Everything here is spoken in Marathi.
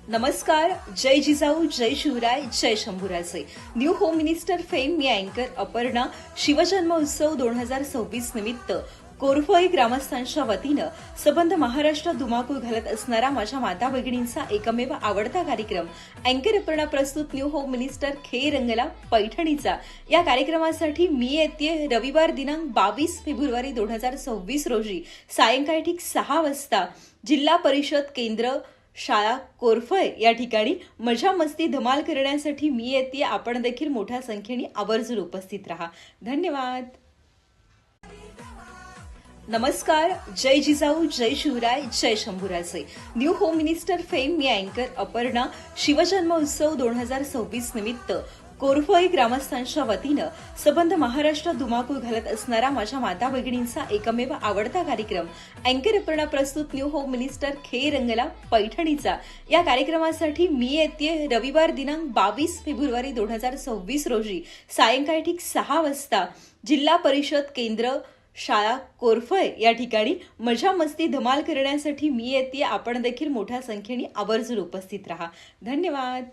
नमस्कार. जय जिजाऊ, जय शिवराय, जय Shambhuraje. New home minister fame मी अँकर अपर्णा. शिवजन्मोत्सव 2026 निमित्त कोरफळी ग्रामस्थांच्या वतीनं सबंध महाराष्ट्रात धुमाकूळ घालत असणारा माझ्या माता भगिनींचा एकमेव आवडता कार्यक्रम अँकर अपर्णा प्रस्तुत न्यू होम मिनिस्टर खे रंगला पैठणीचा. या कार्यक्रमासाठी मी येते रविवार दिनांक 22 फेब्रुवारी 2026 रोजी सायंकाळी ठीक 6 वाजता जिल्हा परिषद केंद्र शाळा कोरफळ या ठिकाणी मजा मस्ती धमाल करण्यासाठी मी येते. आपण देखील मोठ्या संख्येने आवर्जून उपस्थित राहा. धन्यवाद. नमस्कार. जय जिजाऊ, जय शिवराय, जय Shambhuraje. New home minister fame मी अँकर अपर्णा. शिवजन्मोत्सव 2026 निमित्त कोरफळी ग्रामस्थांच्या वतीनं सबंध महाराष्ट्रात धुमाकूळ घालत असणारा माझ्या माता भगिनींचा एकमेव आवडता कार्यक्रम अँकर अपर्णा प्रस्तुत न्यू होम मिनिस्टर खे रंगला पैठणीचा. या कार्यक्रमासाठी मी येते रविवार दिनांक 22 फेब्रुवारी 2026 रोजी सायंकाळी ठीक 6 वाजता जिल्हा परिषद केंद्र शाळा कोरफळ या ठिकाणी मजा मस्ती धमाल करण्यासाठी मी येते. आपण देखील मोठ्या संख्येने आवर्जून उपस्थित राहा. धन्यवाद.